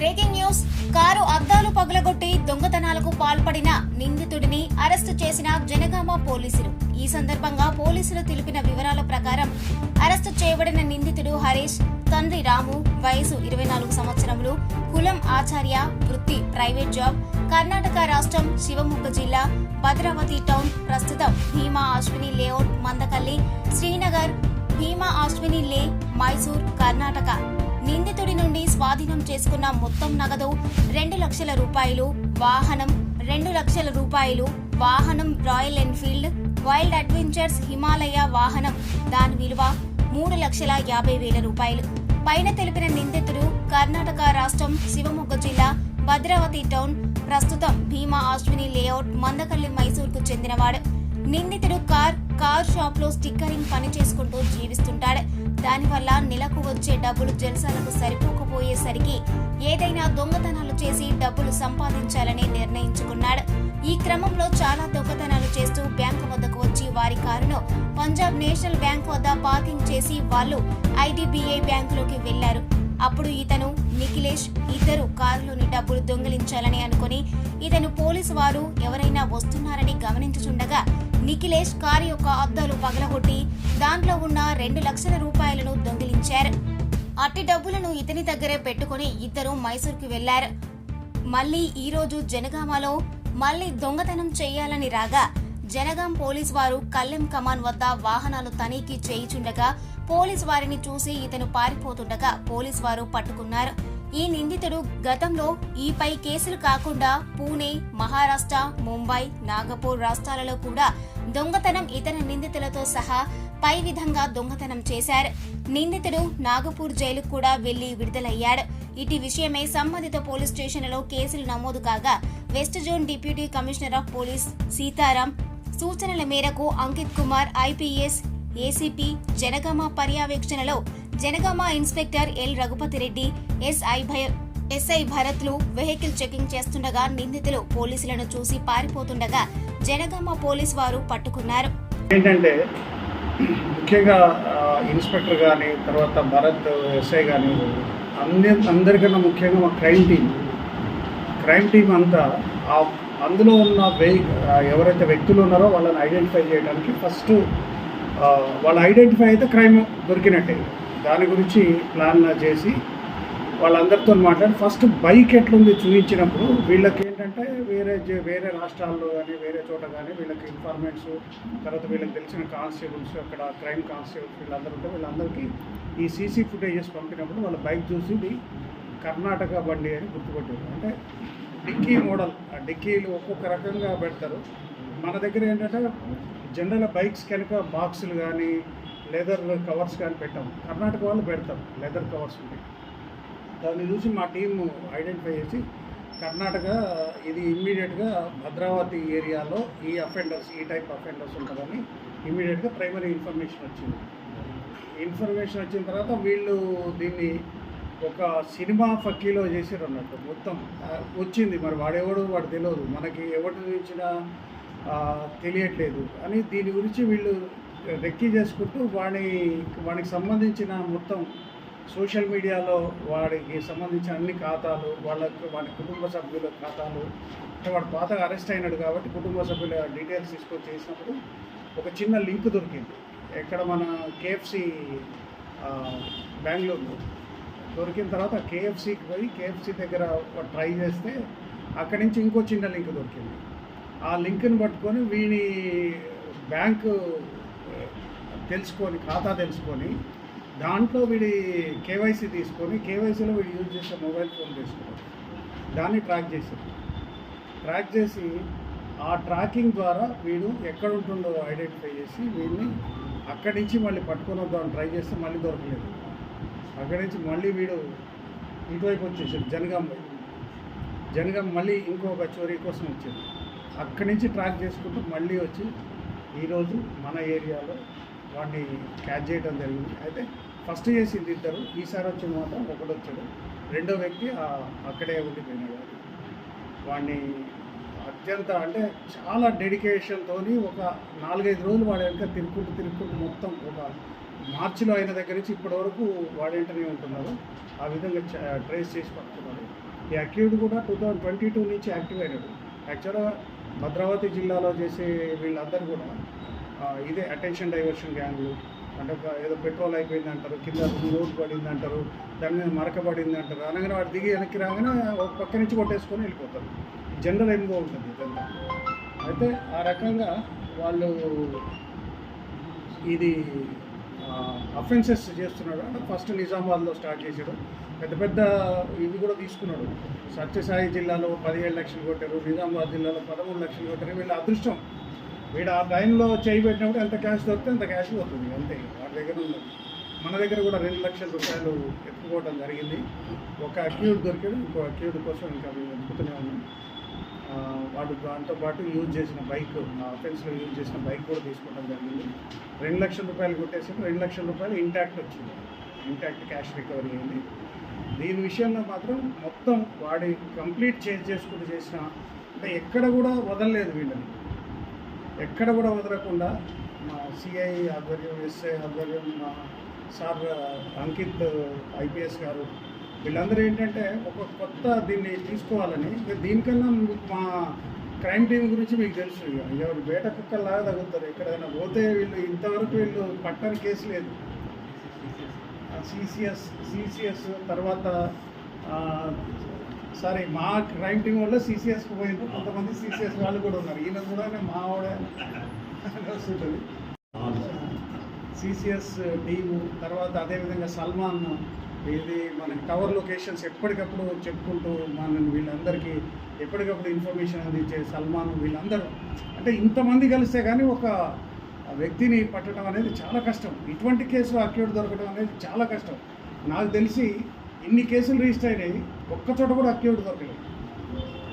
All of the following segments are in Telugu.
Breaking news. కారు అద్దాలు పగలగొట్టి దొంగతనాలకు పాల్పడిన నిందితుడిని అరెస్టు చేసిన జనగామ పోలీసులు. ఈ సందర్భంగా పోలీసులు తెలిపిన వివరాల ప్రకారం అరెస్టు చేయబడిన నిందితుడు హరీష్, తండ్రి రాము, వయసు 24 సంవత్సరములు, కులం ఆచార్య, వృత్తి ప్రైవేట్ జాబ్, కర్ణాటక రాష్ట్రం శివమొగ్గ జిల్లా, భద్రావతి టౌన్, ప్రస్తుతం భీమా అశ్విని లేఅవుట్, మందకల్లి, శ్రీనగర్, భీమా అశ్విని లే, మైసూర్, కర్ణాటక. నిందితుడి నుండి స్వాధీనం చేసుకున్న మొత్తం నగదు 2 లక్షల రూపాయలు, వాహనం 2 లక్షల రూపాయలు, వాహనం royal Enfield wild adventures Himalaya వాహనం, దాని విలువ 3,50,000 రూపాయలు. పైన తెలిపిన నిందితుడు కర్ణాటక రాష్ట్రం శివమొగ్గ జిల్లా, భద్రావతి టౌన్, ప్రస్తుతం భీమా అశ్విని లేఅవుట్, మందకల్లి, మైసూర్కు చెందినవాడు. నిందితుడు కార్ షాప్ లో స్టిక్కరింగ్ పని చేసుకుంటూ జీవిస్తుంటాడు. దానివల్ల నెలకు వచ్చే డబ్బులు జల్సాలకు సరిపోకపోయేసరికి ఏదైనా దొంగతనాలు చేసి డబ్బులు సంపాదించాలని నిర్ణయించుకున్నాడు. ఈ క్రమంలో చాలా దొంగతనాలు చేస్తూ బ్యాంకు వద్దకు వచ్చి వారి కారును పంజాబ్ నేషనల్ బ్యాంక్ వద్ద పార్కింగ్ చేసి వాళ్ళు IDBI బ్యాంకులోకి వెళ్లారు. అప్పుడు ఇతను, నిఖిలేష్ ఇద్దరు కారులోని డబ్బులు దొంగిలించాలని అనుకుని ఇతను పోలీసు వారు ఎవరైనా వస్తున్నారని గమనించుచుండగా నిఖిలేష్ కారు యొక్క అద్దాలు పగలగొట్టి దాంట్లో ఉన్న 2 లక్షల రూపాయలను దొంగిలించారు. అట్టి డబ్బులను ఇతని దగ్గరే పెట్టుకుని ఇద్దరు మైసూర్కు వెళ్లారు. మళ్లీ ఈ రోజు జనగామలో మళ్లీ దొంగతనం చేయాలని రాగా జనగాం పోలీసు వారు కల్లెం కమాన్ వద్ద వాహనాలు తనిఖీ చేయుచుండగా పోలీసు వారిని చూసి ఇతను పారిపోతుండగా పోలీసు వారు పట్టుకున్నారు. ఈ నిందితుడు గతంలో ఈపై కేసులు కాకుండా పూణే, మహారాష్ట్ర, ముంబై, నాగపూర్ రాష్ట్రాలలో కూడా దొంగతనం ఇతర నిందితులతో సహా పై విధంగా దొంగతనం చేశారు. నిందితుడు నాగపూర్ జైలుకు కూడా వెళ్లి విడుదలయ్యాడు. ఇటు విషయమై సంబంధిత పోలీస్ స్టేషన్లలో కేసులు నమోదు కాగా west zone deputy commissioner of police Sitaram సూచనల మేరకు అంకిత్ కుమార్ IPS ACP జనగామ పర్యవేక్షణలో Jangaon inspector L Raghupathi Reddy, SI భరత్లు వెహికల్ చెకింగ్ చేస్తుండగా నిందితులు పోలీసులను చూసి పారిపోతుండగా జనగామ పోలీసు వారు పట్టుకున్నారు. ఏంటంటే ముఖ్యంగా ఇన్స్పెక్టర్ కానీ, తర్వాత భరత్ SI కానీ, అందరికన్నా ముఖ్యంగా మా క్రైమ్ టీమ్ అంతా అందులో ఉన్న ఎవరైతే వ్యక్తులు ఉన్నారో వాళ్ళని ఐడెంటిఫై చేయడానికి ఫస్ట్ వాళ్ళు ఐడెంటిఫై అయితే క్రైమ్ దొరికినట్టే. దాని గురించి ప్లాన్ చేసి వాళ్ళందరితో మాట్లాడి ఫస్ట్ బైక్ ఎట్లుంది చూపించినప్పుడు వీళ్ళకి ఏంటంటే వేరే రాష్ట్రాల్లో కానీ వేరే చోట కానీ వీళ్ళకి ఇన్ఫార్మెంట్స్, తర్వాత వీళ్ళకి తెలిసిన కానిస్టేబుల్స్, అక్కడ క్రైమ్ కానిస్టేబుల్స్ వీళ్ళందరూ ఉంటే వీళ్ళందరికీ ఈ CC ఫుటేజెస్ పంపినప్పుడు వాళ్ళ బైక్ చూసి ఇది కర్ణాటక బండి అని గుర్తుపట్టారు. అంటే డిక్కీ మోడల్, ఆ డిక్కీలు ఒక్కొక్క రకంగా పెడతారు. మన దగ్గర ఏంటంటే జనరల్ బైక్స్ కనుక బాక్సులు కానీ లెదర్ కవర్స్ కానీ పెట్టాము. కర్ణాటక వాళ్ళు పెడతారు లెదర్ కవర్స్ ఉంటాయి. దాన్ని చూసి మా టీము ఐడెంటిఫై చేసి కర్ణాటక ఇది ఇమ్మీడియట్గా భద్రావతి ఏరియాలో ఈ టైప్ అఫెండర్స్ ఉంటుందని ఇమ్మీడియట్గా ప్రైమరీ ఇన్ఫర్మేషన్ వచ్చిన తర్వాత వీళ్ళు దీన్ని ఒక సినిమా ఫక్కీలో చేసారు అన్నట్టు. మొత్తం వచ్చింది, మరి వాడు తెలియదు, మనకి ఎవరి నుంచినా తెలియట్లేదు అని దీని గురించి వీళ్ళు రెక్కీ చేసుకుంటూ వాడికి సంబంధించిన మొత్తం సోషల్ మీడియాలో వాడికి సంబంధించిన అన్ని ఖాతాలు, వాడి కుటుంబ సభ్యుల ఖాతాలు, అంటే వాడు పాతగా అరెస్ట్ అయినాడు కాబట్టి కుటుంబ సభ్యుల డీటెయిల్స్ తీసుకొని చేసినప్పుడు ఒక చిన్న లింక్ దొరికింది. ఎక్కడ మన KFC బెంగళూరులో దొరికిన తర్వాత KFCకి పోయి KFC దగ్గర ట్రై చేస్తే అక్కడి నుంచి ఇంకో చిన్న లింక్ దొరికింది. ఆ లింక్ని పట్టుకొని వీని బ్యాంకు ఖాతా తెలుసుకొని దాంట్లో వీడి KYC తీసుకొని KYCలో వీడు యూజ్ చేసే మొబైల్ ఫోన్ తీసుకున్నాడు. దాన్ని ట్రాక్ చేసి ఆ ట్రాకింగ్ ద్వారా వీడు ఎక్కడ ఉంటుందో ఐడెంటిఫై చేసి వీడిని అక్కడి నుంచి మళ్ళీ పట్టుకొని వద్దామని ట్రై చేస్తే మళ్ళీ దొరకలేదు. అక్కడి నుంచి మళ్ళీ వీడు ఇటువైపు వచ్చేసాడు జనగాం మళ్ళీ ఇంకొక చోరీ కోసం వచ్చాడు. అక్కడి నుంచి ట్రాక్ చేసుకుంటూ మళ్ళీ వచ్చి ఈరోజు మన ఏరియాలో వాడిని క్యాచ్ చేయడం జరిగింది. అయితే ఫస్ట్ చేసింది ఇద్దరు, ఈసారి వచ్చింది మాత్రం ఒకడు వచ్చాడు. రెండో వ్యక్తి అక్కడే ఉండిపోయినాడు. వాడిని అత్యంత అంటే చాలా డెడికేషన్తో ఒక 4-5 రోజులు వాడి వెనక తిరుక్కుంటూ మొత్తం ఒక మార్చిలో అయిన దగ్గర నుంచి ఇప్పటి వరకు వాడేంటనే ఉంటున్నారు. ఆ విధంగా ట్రేస్ చేసి పట్టుకున్నారు. ఈ అక్యూడ్ కూడా 2022 నుంచి యాక్టివ్ అయినాడు. యాక్చువల్గా భద్రావతి జిల్లాలో చేసే వీళ్ళందరూ కూడా ఇదే అటెన్షన్ డైవర్షన్ గ్యాంగ్లు, అంటే ఏదో పెట్రోల్ అయిపోయింది అంటారు, కింద రోడ్ పడింది అంటారు, దాని మీద మరక పడింది అంటారు, అనగానే వాడు దిగి వెనక్కి రాగానే ఒక పక్క నుంచి కొట్టేసుకొని వెళ్ళిపోతారు. జనరల్ ఎంగో ఉంటుంది ఇదంతా. అయితే ఆ రకంగా వాళ్ళు ఇది అఫెన్సెస్ చేస్తున్నాడు. అంటే ఫస్ట్ నిజామాబాద్లో స్టార్ట్ చేశాడు, పెద్ద పెద్ద ఇవి కూడా తీసుకున్నాడు. సత్యసాయి జిల్లాలో 17 లక్షలు కొట్టారు, నిజామాబాద్ జిల్లాలో 13 లక్షలు కొట్టారు. వీళ్ళ అదృష్టం, వీడు ఆ టైంలో చేయి పెట్టినప్పుడు ఎంత క్యాష్ దొరికితే అంత క్యాష్ పోతుంది, అంతే వాడి దగ్గర ఉన్నది. మన దగ్గర కూడా 2 లక్షల రూపాయలు ఎత్తుకోవడం జరిగింది. ఒక అక్యూడ్ దొరికాడు, ఇంకో అక్యూడ్ కోసం ఇంకా మేము వెతుకుతూనే ఉన్నాం. వాడు దాంతోపాటు యూజ్ చేసిన బైక్, అఫెన్స్లో యూజ్ చేసిన బైక్ కూడా తీసుకోవడం జరిగింది. 2 లక్షల రూపాయలు కొట్టేసి 2 లక్షల రూపాయలు ఇంటాక్ట్ వచ్చింది, ఇంటాక్ట్ క్యాష్ రికవరీ అయింది. దీని విషయంలో మాత్రం మొత్తం వాడి కంప్లీట్ చేంజ్ చేసుకుంటూ చేసిన, అంటే ఎక్కడ కూడా వదలలేదు వీళ్ళని, ఎక్కడ కూడా వదలకుండా మా సిఐ ఆధ్వర్యం, ఎస్ఐ ఆధ్వర్యం, మా సార్ అంకిత్ ఐపీఎస్ గారు, వీళ్ళందరూ ఏంటంటే ఒక కొత్త దీన్ని తీసుకోవాలని. దీనికన్నా మా క్రైమ్ టీం గురించి మీకు తెలుసు, ఎవరు బేట కుక్కల్లాగా తగులుతారు. ఎక్కడైనా పోతే వీళ్ళు ఇంతవరకు వీళ్ళు పట్టని కేసు లేదు. సిసిఎస్ తర్వాత సారీ మా క్రైమ్ టీం వల్ల సిసిఎస్కి పోయింది, కొంతమంది సిసిఎస్ వాళ్ళు కూడా ఉన్నారు. ఈయన కూడా మా వాడే వస్తుంటుంది. సిసిఎస్ టీము తర్వాత అదేవిధంగా సల్మాన్, ఇది మన టవర్ లొకేషన్స్ ఎప్పటికప్పుడు చెప్పుకుంటూ మన వీళ్ళందరికీ ఎప్పటికప్పుడు ఇన్ఫర్మేషన్ అందించే సల్మాన్, వీళ్ళందరూ అంటే ఇంతమంది కలిస్తే కానీ ఒక వ్యక్తిని పట్టడం అనేది చాలా కష్టం. ఇటువంటి కేసులు అక్యూడ్ దొరకడం అనేది చాలా కష్టం. నాకు తెలిసి ఇన్ని కేసులు రిజిస్టర్ అయినాయి, ఒక్కచోట కూడా అక్యూడ్ దొరకలేదు.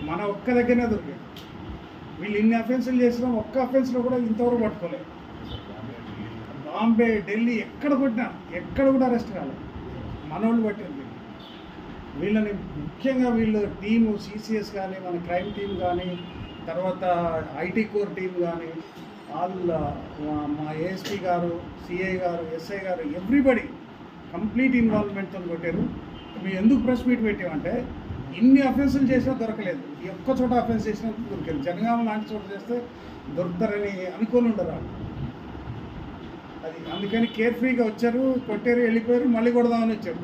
మన ఒక్క దగ్గరనే దొరికాయి. వీళ్ళు ఇన్ని అఫెన్సులు చేసినా ఒక్క అఫెన్స్లో కూడా ఇంతవరకు పట్టుకోలేదు. బాంబే, ఢిల్లీ ఎక్కడ కొట్టినా ఎక్కడ కూడా అరెస్ట్ కాలేదు. మనోళ్ళు పట్టింది వీళ్ళని. ముఖ్యంగా వీళ్ళు టీము సిసిఎస్ కానీ, మన క్రైమ్ టీం కానీ, తర్వాత ఐటీ కోర్ టీం కానీ, వాళ్ళ మా ఏఎస్పీ గారు, సిఐ గారు, ఎస్ఐ గారు, ఎవ్రీబడి కంప్లీట్ ఇన్వాల్వ్మెంట్తో కొట్టారు. మేము ఎందుకు ప్రెస్ మీట్ పెట్టామంటే ఇన్ని అఫెన్సులు చేసినా దొరకలేదు, ఈ ఒక్క చోట అఫెన్స్ చేసినా దొరికారు. జనగామ లాంటి చోట చేస్తే దొరుకుతారని అనుకోని ఉండరు అది. అందుకని కేర్ఫ్రీగా వచ్చారు, కొట్టారు, వెళ్ళిపోయారు, మళ్ళీ కొడదామని వచ్చారు.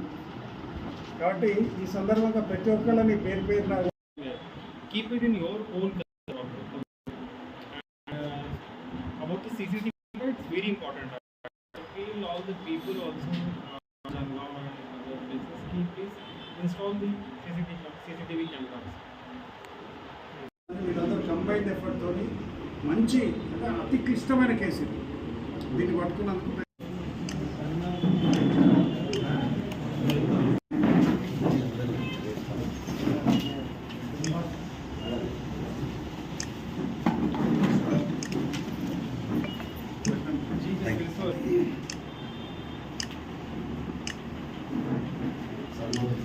కాబట్టి ఈ సందర్భంగా ప్రతి ఒక్కళ్ళని పేరు పేరున keep it in your own about the CCTV, it's very important. I feel all the people also Jangaon and other places, please install the CCTV cameras. వీళ్ళందరూ కంబైన్డ్ ఎఫర్ట్ తోని మంచి, అంటే అతి క్లిష్టమైన కేసు ఇది. దీన్ని పట్టుకున్నందుకు Salman